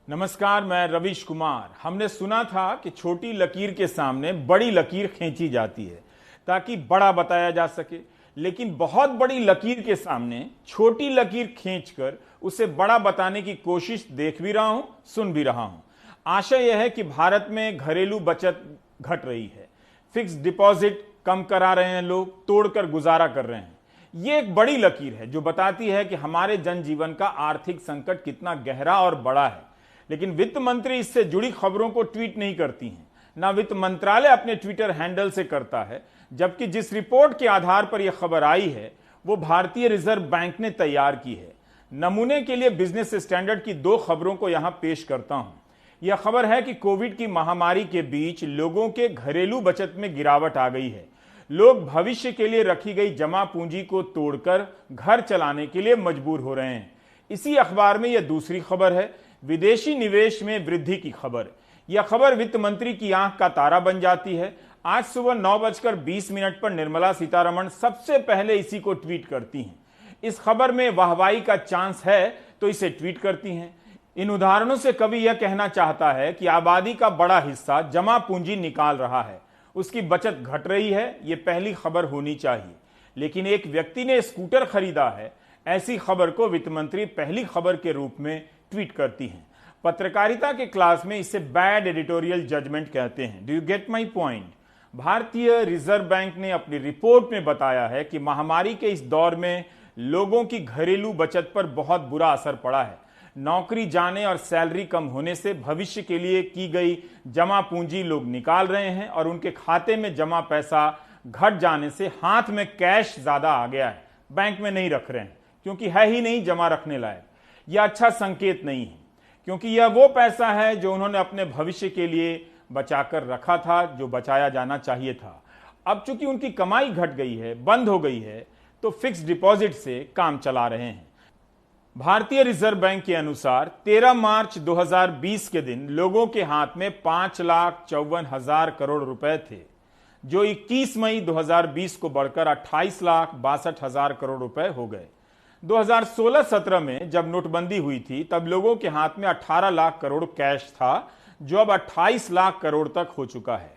नमस्कार, मैं रविश कुमार। हमने सुना था कि छोटी लकीर के सामने बड़ी लकीर खींची जाती है ताकि बड़ा बताया जा सके, लेकिन बहुत बड़ी लकीर के सामने छोटी लकीर खींचकर उसे बड़ा बताने की कोशिश देख भी रहा हूं, सुन भी रहा हूं। आशय यह है कि भारत में घरेलू बचत घट रही है, फिक्स डिपॉजिट कम करा रहे हैं लोग, तोड़कर गुजारा कर रहे हैं। ये एक बड़ी लकीर है जो बताती है कि हमारे जनजीवन का आर्थिक संकट कितना गहरा और बड़ा है। लेकिन वित्त मंत्री इससे जुड़ी खबरों को ट्वीट नहीं करती हैं, ना वित्त मंत्रालय अपने ट्विटर हैंडल से करता है, जबकि जिस रिपोर्ट के आधार पर यह खबर आई है वो भारतीय रिजर्व बैंक ने तैयार की है। नमूने के लिए बिजनेस स्टैंडर्ड की दो खबरों को यहां पेश करता हूं। यह खबर है कि कोविड की महामारी के बीच लोगों के घरेलू बचत में गिरावट आ गई है। लोग भविष्य के लिए रखी गई जमा पूंजी को तोड़कर घर चलाने के लिए मजबूर हो रहे हैं। इसी अखबार में यह दूसरी खबर है, विदेशी निवेश में वृद्धि की खबर। यह खबर वित्त मंत्री की आंख का तारा बन जाती है। आज सुबह 9:20 पर निर्मला सीतारमण सबसे पहले इसी को ट्वीट करती हैं। इस खबर में वाहवाही का चांस है तो इसे ट्वीट करती हैं। इन उदाहरणों से कवि यह कहना चाहता है कि आबादी का बड़ा हिस्सा जमा पूंजी निकाल रहा है, उसकी बचत घट रही है। यह पहली खबर होनी चाहिए, लेकिन एक व्यक्ति ने स्कूटर खरीदा है, ऐसी खबर को वित्त मंत्री पहली खबर के रूप में ट्वीट करती हैं। पत्रकारिता के क्लास में इसे बैड एडिटोरियल जजमेंट कहते हैं। Do you get my point? भारतीय रिजर्व बैंक ने अपनी रिपोर्ट में बताया है कि महामारी के इस दौर में लोगों की घरेलू बचत पर बहुत बुरा असर पड़ा है। नौकरी जाने और सैलरी कम होने से भविष्य के लिए की गई जमा पूंजी लोग निकाल रहे हैं और उनके खाते में जमा पैसा घट जाने से हाथ में कैश ज्यादा आ गया है, बैंक में नहीं रख रहे हैं क्योंकि है ही नहीं जमा रखने लायक। यह अच्छा संकेत नहीं है, क्योंकि यह वो पैसा है जो उन्होंने अपने भविष्य के लिए बचाकर रखा था, जो बचाया जाना चाहिए था। अब चूंकि उनकी कमाई घट गई है, बंद हो गई है, तो फिक्स डिपॉजिट से काम चला रहे हैं। भारतीय रिजर्व बैंक के अनुसार 13 मार्च 2020 के दिन लोगों के हाथ में 5,54,000 करोड़ रुपए थे, जो 21 मई 2020 को बढ़कर 28,62,000 करोड़ रुपए हो गए। 2016-17 में जब नोटबंदी हुई थी तब लोगों के हाथ में 18 लाख करोड़ कैश था, जो अब 28 लाख करोड़ तक हो चुका है।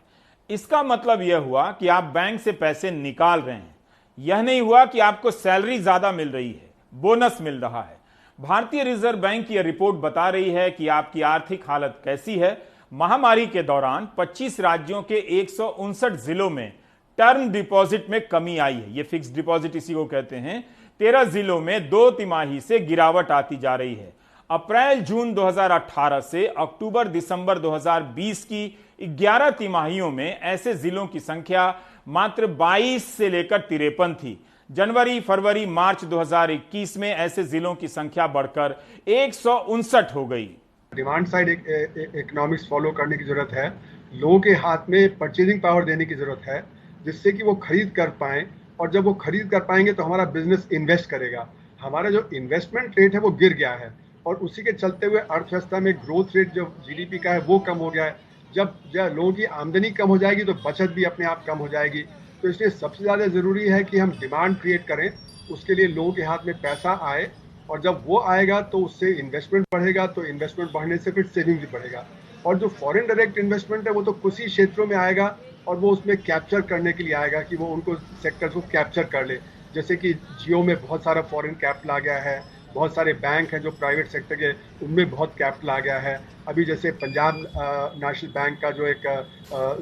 इसका मतलब यह हुआ कि आप बैंक से पैसे निकाल रहे हैं, यह नहीं हुआ कि आपको सैलरी ज्यादा मिल रही है, बोनस मिल रहा है। भारतीय रिजर्व बैंक की यह रिपोर्ट बता रही है कि आपकी आर्थिक हालत कैसी है। महामारी के दौरान 25 राज्यों के 159 जिलों में टर्म डिपॉजिट में कमी आई है, यह फिक्स डिपॉजिट इसी को कहते हैं। 13 जिलों में 2 तिमाही से गिरावट आती जा रही है। अप्रैल जून 2018 से अक्टूबर दिसंबर 2020 की 11 तिमाहियों में ऐसे जिलों की संख्या मात्र 22 से लेकर 53 थी। जनवरी फरवरी मार्च 2021 में ऐसे जिलों की संख्या बढ़कर 159 हो गई। डिमांड साइड इकोनॉमिक्स फॉलो करने की जरूरत है। लोगों के हाथ में परचेजिंग पावर देने की जरूरत है, जिससे कि वो खरीद कर पाएं, और जब वो खरीद कर पाएंगे तो हमारा बिजनेस इन्वेस्ट करेगा। हमारा जो इन्वेस्टमेंट रेट है वो गिर गया है, और उसी के चलते हुए अर्थव्यवस्था में ग्रोथ रेट जो जीडीपी का है वो कम हो गया है। जब लोगों की आमदनी कम हो जाएगी तो बचत भी अपने आप कम हो जाएगी। तो इसलिए सबसे ज़्यादा ज़रूरी है कि हम डिमांड क्रिएट करें, उसके लिए लोगों के हाथ में पैसा आए, और जब वो आएगा तो उससे इन्वेस्टमेंट बढ़ेगा, तो इन्वेस्टमेंट बढ़ने से फिर सेविंग भी बढ़ेगा। और जो फॉरेन डायरेक्ट इन्वेस्टमेंट है वो तो कुछ ही क्षेत्रों में आएगा, और वो उसमें कैप्चर करने के लिए आएगा कि वो उनको सेक्टर्स को कैप्चर कर ले। जैसे कि जियो में बहुत सारा फॉरेन कैपिटल आ गया है, बहुत सारे बैंक हैं जो प्राइवेट सेक्टर के, उनमें बहुत कैपिटल आ गया है। अभी जैसे पंजाब नेशनल बैंक का जो एक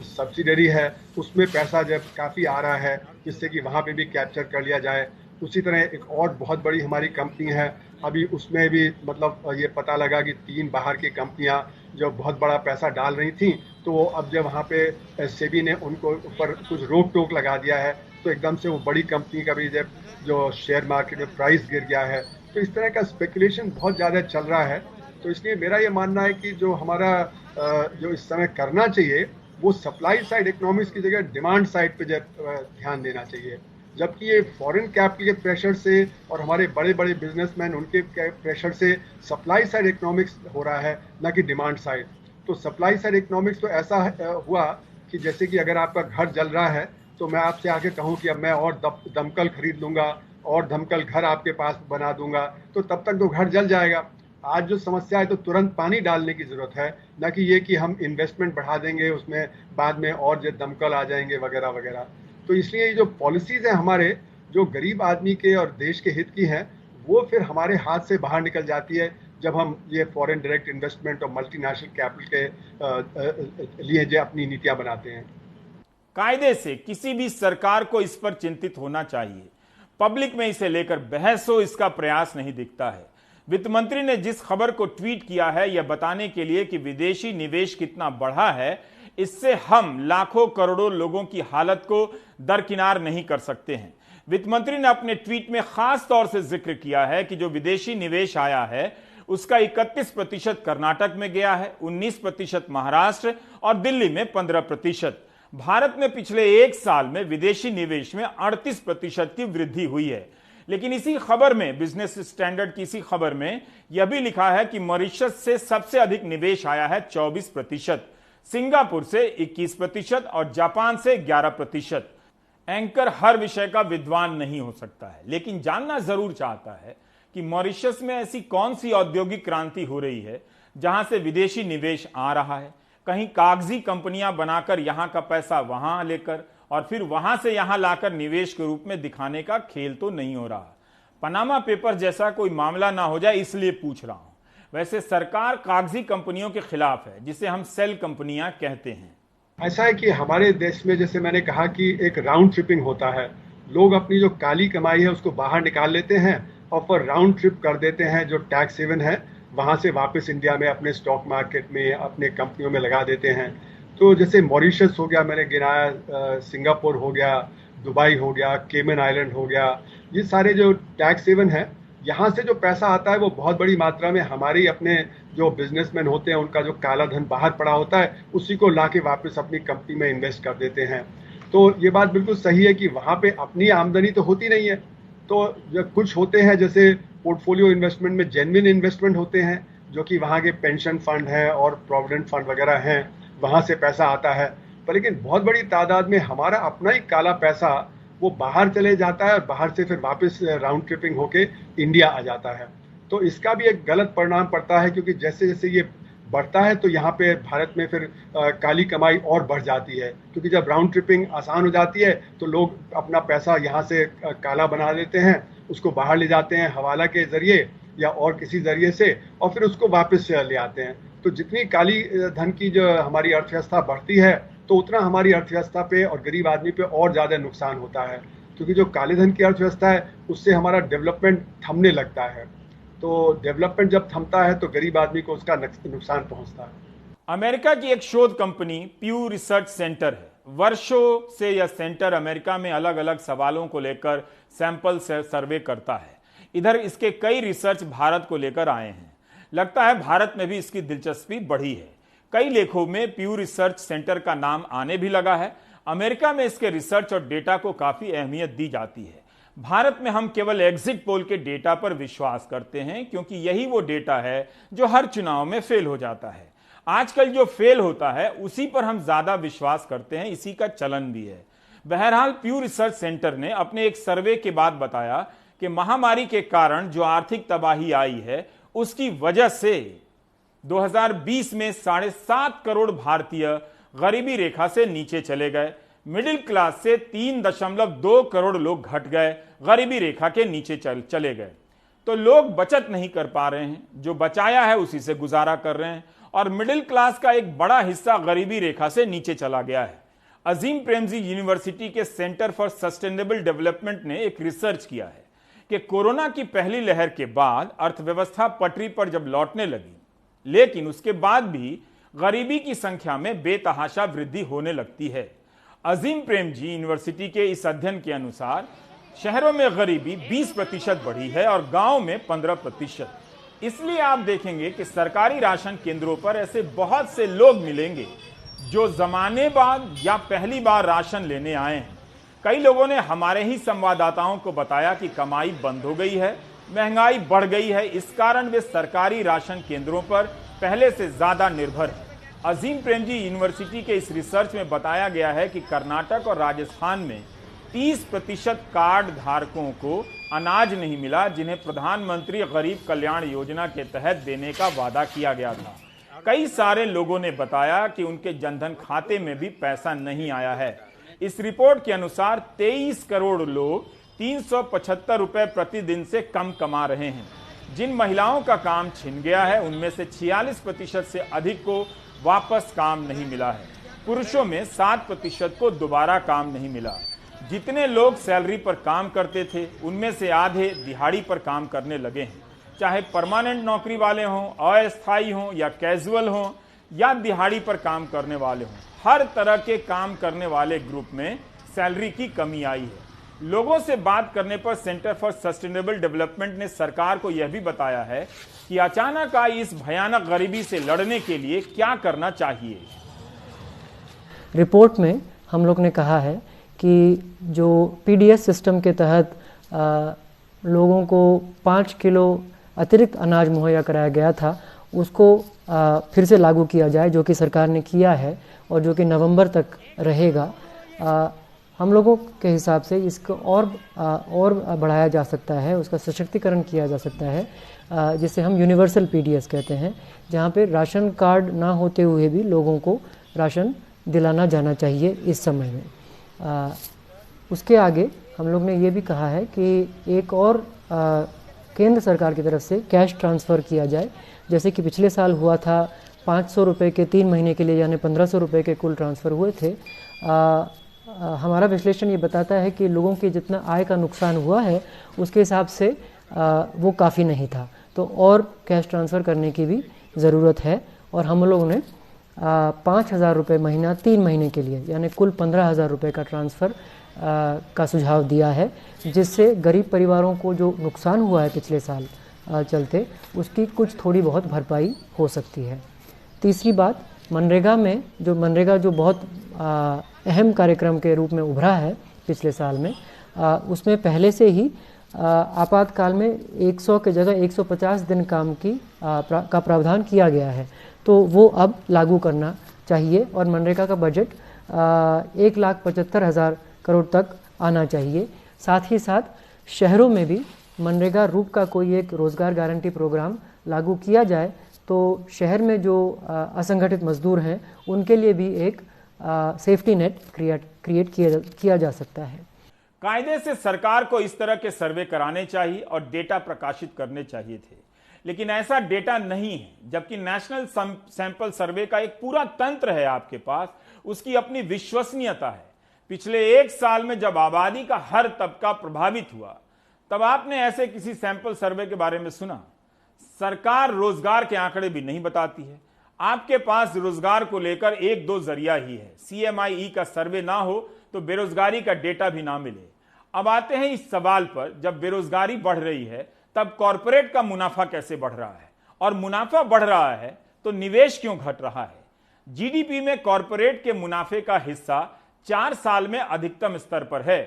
सब्सिडरी है उसमें पैसा जब काफ़ी आ रहा है, जिससे कि वहाँ पे भी कैप्चर कर लिया जाए। उसी तरह एक और बहुत बड़ी हमारी कंपनी है, अभी उसमें भी मतलब ये पता लगा कि 3 बाहर की कंपनियां जो बहुत बड़ा पैसा डाल रही थी, तो अब जब वहाँ पे सेबी ने उनको ऊपर कुछ रोक टोक लगा दिया है, तो एकदम से वो बड़ी कंपनी का भी जब जो शेयर मार्केट में प्राइस गिर गया है। तो इस तरह का स्पेकुलेशन बहुत ज़्यादा चल रहा है। तो इसलिए मेरा ये मानना है कि जो हमारा जो इस समय करना चाहिए वो सप्लाई साइड इकोनॉमिक्स की जगह डिमांड साइड पे ध्यान देना चाहिए। जबकि ये फॉरेन कैपिटल के प्रेशर से और हमारे बड़े बड़े बिजनेसमैन उनके प्रेशर से सप्लाई साइड इकोनॉमिक्स हो रहा है, ना कि डिमांड साइड। तो सप्लाई साइड इकोनॉमिक्स तो ऐसा हुआ कि जैसे कि अगर आपका घर जल रहा है तो मैं आपसे आके कहूँ कि अब मैं और दमकल खरीद लूँगा और दमकल घर आपके पास बना दूंगा, तो तब तक तो घर जल जाएगा। आज जो समस्या है तो तुरंत पानी डालने की जरूरत है, ना कि ये कि हम इन्वेस्टमेंट बढ़ा देंगे उसमें बाद में और जो दमकल आ जाएंगे वगैरह वगैरह। तो इसलिए ये जो पॉलिसीज हैं हमारे, जो गरीब आदमी के और देश के हित की हैं, वो फिर हमारे हाथ से बाहर निकल जाती है जब हम ये फॉरेन डायरेक्ट इन्वेस्टमेंट और मल्टीनेशनल कैपिटल के लिए जो अपनी नीतियां बनाते हैं। कायदे से किसी भी सरकार को इस पर चिंतित होना चाहिए। पब्लिक में इसे लेकर बहस हो, इसका प्रयास नहीं दिखता है। वित्त मंत्री ने जिस खबर को ट्वीट किया है यह बताने के लिए कि विदेशी निवेश कितना बढ़ा है, इससे हम लाखों करोड़ों लोगों की हालत को दरकिनार नहीं कर सकते हैं। वित्त मंत्री ने अपने ट्वीट में खास तौर से जिक्र किया है कि जो विदेशी निवेश आया है उसका 31% कर्नाटक में गया है, 19% महाराष्ट्र और दिल्ली में 15%। भारत में पिछले एक साल में विदेशी निवेश में 38% की वृद्धि हुई है। लेकिन इसी खबर में, बिजनेस स्टैंडर्ड की इसी खबर में यह भी लिखा है कि मॉरिशस से सबसे अधिक निवेश आया है 24%, सिंगापुर से 21% और जापान से 11%। एंकर हर विषय का विद्वान नहीं हो सकता है, लेकिन जानना जरूर चाहता है कि मॉरिशस में ऐसी कौन सी औद्योगिक क्रांति हो रही है जहां से विदेशी निवेश आ रहा है। कहीं कागजी कंपनियां बनाकर यहां का पैसा वहां लेकर और फिर वहां से यहां लाकर निवेश के रूप में दिखाने का खेल तो नहीं हो रहा। पनामा पेपर जैसा कोई मामला ना हो जाए इसलिए पूछ रहा हूं। वैसे सरकार कागजी कंपनियों के खिलाफ है, जिसे हम सेल कंपनियां कहते हैं। ऐसा है कि हमारे देश में, जैसे मैंने कहा कि एक राउंड ट्रिपिंग होता है, लोग अपनी जो काली कमाई है उसको बाहर निकाल लेते हैं और फिर राउंड ट्रिप कर देते हैं जो टैक्स हेवन है, वहां से वापस इंडिया में अपने स्टॉक मार्केट में अपने कंपनियों में लगा देते हैं। तो जैसे मॉरिशस हो गया, मैंने गिनाया, सिंगापुर हो गया, दुबई हो गया, केमन आइलैंड हो गया, ये सारे जो टैक्स हेवन है, यहाँ से जो पैसा आता है वो बहुत बड़ी मात्रा में हमारी अपने जो बिजनेसमैन होते हैं उनका जो काला धन बाहर पड़ा होता है उसी को लाके वापस अपनी कंपनी में इन्वेस्ट कर देते हैं। तो ये बात बिल्कुल सही है कि वहाँ पे अपनी आमदनी तो होती नहीं है। तो जब कुछ होते हैं जैसे पोर्टफोलियो इन्वेस्टमेंट में जेन्युइन इन्वेस्टमेंट होते हैं, जो कि वहाँ के पेंशन फंड हैं और प्रोविडेंट फंड वगैरह हैं, वहाँ से पैसा आता है। पर लेकिन बहुत बड़ी तादाद में हमारा अपना ही काला पैसा वो बाहर चले जाता है और बाहर से फिर वापस राउंड ट्रिपिंग होके इंडिया आ जाता है। तो इसका भी एक गलत परिणाम पड़ता है, क्योंकि जैसे जैसे ये बढ़ता है तो यहाँ पे भारत में फिर काली कमाई और बढ़ जाती है, क्योंकि जब राउंड ट्रिपिंग आसान हो जाती है तो लोग अपना पैसा यहाँ से काला बना लेते हैं, उसको बाहर ले जाते हैं हवाला के जरिए या और किसी जरिए से, और फिर उसको वापस ले आते हैं। तो जितनी काली धन की जो हमारी अर्थव्यवस्था बढ़ती है तो उतना हमारी अर्थव्यवस्था पे और गरीब आदमी पे और ज़्यादा नुकसान होता है, क्योंकि जो काले धन की अर्थव्यवस्था है उससे हमारा डेवलपमेंट थमने लगता है। तो डेवलपमेंट जब थमता है तो गरीब आदमी को उसका नुकसान पहुंचता है। अमेरिका की एक शोध कंपनी प्यू रिसर्च सेंटर है। वर्षों से यह सेंटर अमेरिका में अलग अलग सवालों को लेकर सैंपल सर्वे करता है। इधर इसके कई रिसर्च भारत को लेकर आए हैं। लगता है भारत में भी इसकी दिलचस्पी बढ़ी है। कई लेखों में प्यू रिसर्च सेंटर का नाम आने भी लगा है। अमेरिका में इसके रिसर्च और डेटा को काफी अहमियत दी जाती है। भारत में हम केवल एग्जिट पोल के डेटा पर विश्वास करते हैं, क्योंकि यही वो डेटा है जो हर चुनाव में फेल हो जाता है। आजकल जो फेल होता है उसी पर हम ज्यादा विश्वास करते हैं, इसी का चलन भी है। बहरहाल प्यू रिसर्च सेंटर ने अपने एक सर्वे के बाद बताया कि महामारी के कारण जो आर्थिक तबाही आई है उसकी वजह से 2020 में 7.5 करोड़ भारतीय गरीबी रेखा से नीचे चले गए। मिडिल क्लास से 3.2 करोड़ लोग घट गए, गरीबी रेखा के नीचे चले गए। तो लोग बचत नहीं कर पा रहे हैं, जो बचाया है उसी से गुजारा कर रहे हैं, और मिडिल क्लास का एक बड़ा हिस्सा गरीबी रेखा से नीचे चला गया है। अजीम प्रेमजी यूनिवर्सिटी के सेंटर फॉर सस्टेनेबल डेवलपमेंट ने एक रिसर्च किया है कि कोरोना की पहली लहर के बाद अर्थव्यवस्था पटरी पर जब लौटने लगी, लेकिन उसके बाद भी गरीबी की संख्या में बेतहाशा वृद्धि होने लगती है। अजीम प्रेमजी यूनिवर्सिटी के इस अध्ययन के अनुसार शहरों में गरीबी 20% बढ़ी है और गांव में 15%। इसलिए आप देखेंगे कि सरकारी राशन केंद्रों पर ऐसे बहुत से लोग मिलेंगे जो जमाने बाद या पहली बार राशन लेने आए हैं। कई लोगों ने हमारे ही संवाददाताओं को बताया कि कमाई बंद हो गई है, महंगाई बढ़ गई है, इस कारण वे सरकारी राशन केंद्रों पर पहले से ज्यादा निर्भर है। अजीम प्रेमजी यूनिवर्सिटी के इस रिसर्च में बताया गया है कि कर्नाटक और राजस्थान में 30% कार्ड धारकों को अनाज नहीं मिला जिन्हें प्रधानमंत्री गरीब कल्याण योजना के तहत देने का वादा किया गया था। कई सारे लोगों ने बताया कि उनके जनधन खाते में भी पैसा नहीं आया है। इस रिपोर्ट के अनुसार 23 करोड़ लोग 375 रुपए प्रतिदिन से कम कमा रहे हैं। जिन महिलाओं का काम छिन गया है उनमें से 46% से अधिक को वापस काम नहीं मिला है। पुरुषों में 7% को दोबारा काम नहीं मिला। जितने लोग सैलरी पर काम करते थे उनमें से आधे दिहाड़ी पर काम करने लगे हैं। चाहे परमानेंट नौकरी वाले हों, अस्थायी हों या कैजुअल हों या दिहाड़ी पर काम करने वाले हों, हर तरह के काम करने वाले ग्रुप में सैलरी की कमी आई है। लोगों से बात करने पर सेंटर फॉर सस्टेनेबल डेवलपमेंट ने सरकार को यह भी बताया है कि अचानक आई इस भयानक गरीबी से लड़ने के लिए क्या करना चाहिए। रिपोर्ट में हम लोग ने कहा है कि जो पीडीएस सिस्टम के तहत लोगों को 5 किलो अतिरिक्त अनाज मुहैया कराया गया था, उसको फिर से लागू किया जाए, जो कि सरकार ने किया है और जो कि नवंबर तक रहेगा। हम लोगों के हिसाब से इसको और बढ़ाया जा सकता है, उसका सशक्तिकरण किया जा सकता है, जिसे हम यूनिवर्सल पीडीएस कहते हैं, जहाँ पे राशन कार्ड ना होते हुए भी लोगों को राशन दिलाना जाना चाहिए इस समय में। उसके आगे हम लोग ने ये भी कहा है कि एक और केंद्र सरकार की तरफ से कैश ट्रांसफ़र किया जाए, जैसे कि पिछले साल हुआ था। 500 रुपये के 3 महीने के लिए यानी 1500 रुपये के कुल ट्रांसफ़र हुए थे। हमारा विश्लेषण ये बताता है कि लोगों के जितना आय का नुकसान हुआ है उसके हिसाब से वो काफ़ी नहीं था, तो और कैश ट्रांसफ़र करने की भी ज़रूरत है। और हम लोगों ने 5,000 रुपये महीना 3 महीने के लिए यानी कुल 15,000 रुपये का ट्रांसफ़र का सुझाव दिया है, जिससे गरीब परिवारों को जो नुकसान हुआ है पिछले साल चलते, उसकी कुछ थोड़ी बहुत भरपाई हो सकती है। तीसरी बात, मनरेगा जो बहुत अहम कार्यक्रम के रूप में उभरा है पिछले साल में, उसमें पहले से ही आपातकाल में 100 के जगह 150 दिन काम का प्रावधान किया गया है, तो वो अब लागू करना चाहिए और मनरेगा का बजट 1,75,000 करोड़ तक आना चाहिए। साथ ही साथ शहरों में भी मनरेगा रूप का कोई एक रोज़गार गारंटी प्रोग्राम लागू किया जाए, तो शहर में जो असंगठित मजदूर हैं उनके लिए भी एक सेफ्टी नेट क्रिएट किया जा सकता है। कायदे से सरकार को इस तरह के सर्वे कराने चाहिए और डेटा प्रकाशित करने चाहिए थे, लेकिन ऐसा डेटा नहीं है। जबकि नेशनल सैंपल सर्वे का एक पूरा तंत्र है आपके पास, उसकी अपनी विश्वसनीयता है। पिछले 1 साल में जब आबादी का हर तबका प्रभावित हुआ, तब आपने ऐसे किसी सैंपल सर्वे के बारे में सुना? सरकार रोजगार के आंकड़े भी नहीं बताती है। आपके पास रोजगार को लेकर 1-2 जरिया ही है। CMIE का सर्वे ना हो तो बेरोजगारी का डेटा भी ना मिले। अब आते हैं इस सवाल पर, जब बेरोजगारी बढ़ रही है तब कॉरपोरेट का मुनाफा कैसे बढ़ रहा है, और मुनाफा बढ़ रहा है तो निवेश क्यों घट रहा है? जीडीपी में कॉरपोरेट के मुनाफे का हिस्सा 4 साल में अधिकतम स्तर पर है।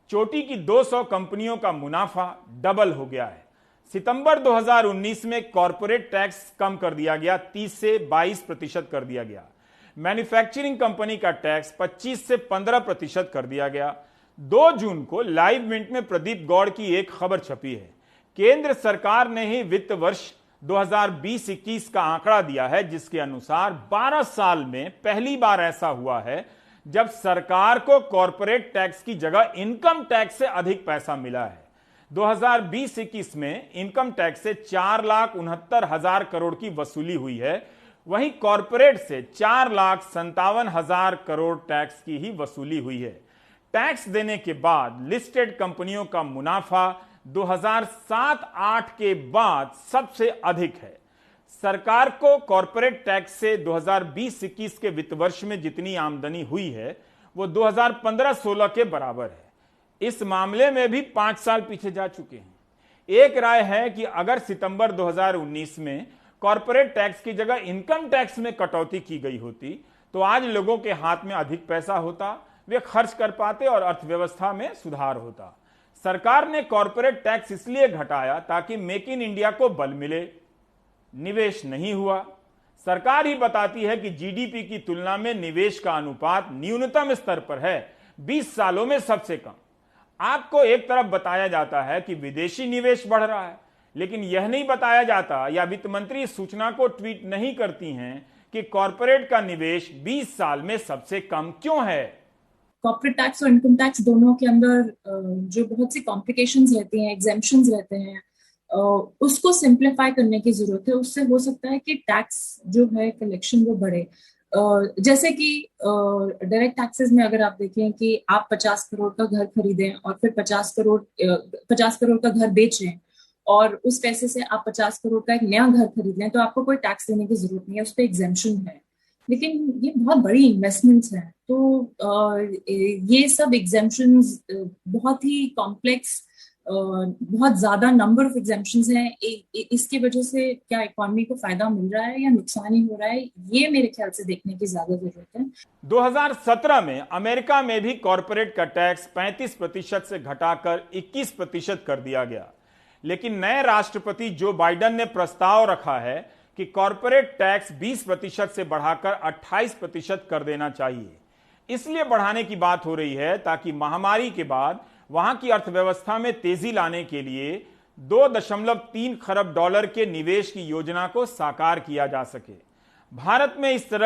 चोटी की 200 कंपनियों का मुनाफा डबल हो गया है। सितंबर 2019 में कॉरपोरेट टैक्स कम कर दिया गया, 30 से 22% कर दिया गया। मैन्युफैक्चरिंग कंपनी का टैक्स 25 से 15% कर दिया गया। 2 जून को लाइव मिंट में प्रदीप गौड़ की एक खबर छपी है। केंद्र सरकार ने ही वित्त वर्ष 2020-21 का आंकड़ा दिया है, जिसके अनुसार 12 साल में पहली बार ऐसा हुआ है जब सरकार को कॉरपोरेट टैक्स की जगह इनकम टैक्स से अधिक पैसा मिला है। 2020-21 में इनकम टैक्स से 4,69,000 करोड़ की वसूली हुई है, वहीं कॉरपोरेट से 4,57,000 करोड़ टैक्स की ही वसूली हुई है। टैक्स देने के बाद लिस्टेड कंपनियों का मुनाफा 2007-8 के बाद सबसे अधिक है। सरकार को कॉरपोरेट टैक्स से 2020-21 के वित्त वर्ष में जितनी आमदनी हुई है वो 2015-16 के बराबर है। इस मामले में भी 5 साल पीछे जा चुके हैं। एक राय है कि अगर सितंबर 2019 में कॉरपोरेट टैक्स की जगह इनकम टैक्स में कटौती की गई होती तो आज लोगों के हाथ में अधिक पैसा होता, वे खर्च कर पाते और अर्थव्यवस्था में सुधार होता। सरकार ने कॉरपोरेट टैक्स इसलिए घटाया ताकि मेक इन इंडिया को बल मिले। निवेश नहीं हुआ। सरकार ही बताती है कि जीडीपी की तुलना में निवेश का अनुपात न्यूनतम स्तर पर है, 20 सालों में सबसे कम। आपको एक तरफ बताया जाता है कि विदेशी निवेश बढ़ रहा है, लेकिन यह नहीं बताया जाता या वित्त मंत्री इस सूचना को ट्वीट नहीं करती हैं कि कॉर्पोरेट का निवेश 20 साल में सबसे कम क्यों है। कॉर्पोरेट टैक्स और इनकम टैक्स दोनों के अंदर जो बहुत सी कॉम्प्लिकेशंस रहती हैं, एग्जेम्पशंस रहते हैं, उसको सिंप्लीफाई करने की जरूरत है। उससे हो सकता है कि टैक्स जो है कलेक्शन वो बढ़े। जैसे कि डायरेक्ट टैक्सेस में अगर आप देखें कि आप 50 करोड़ का घर खरीदें और फिर 50 करोड़ का घर बेच रहे हैं और उस पैसे से आप 50 करोड़ का एक नया घर खरीद लें, तो आपको कोई टैक्स देने की जरूरत नहीं है, उस पर एग्जेम्पशन है। लेकिन ये बहुत बड़ी इन्वेस्टमेंट्स हैं, तो ये सब एग्जेम्पशंस बहुत ही कॉम्प्लेक्स, बहुत ज्यादा नंबर ऑफ एग्जेम्पशंस हैं। इसकी वजह से क्या इकोनॉमी को फायदा मिल रहा है या नुकसान ही हो रहा है, ये मेरे ख्याल से देखने की ज्यादा जरूरत है। 2017 में अमेरिका में भी कॉर्पोरेट का टैक्स 35% से घटाकर 21% कर दिया गया, लेकिन नए राष्ट्रपति जो बाइडेन ने प्रस्ताव रखा है कि कॉर्पोरेट टैक्स 20% से बढ़ाकर 28% कर देना चाहिए। इसलिए बढ़ाने की बात हो रही है ताकि महामारी के बाद वहां की अर्थव्यवस्था में तेजी लाने के लिए 2.3 खरब डॉलर के निवेश की योजना को साकार किया जा सके। भारत में इस तरह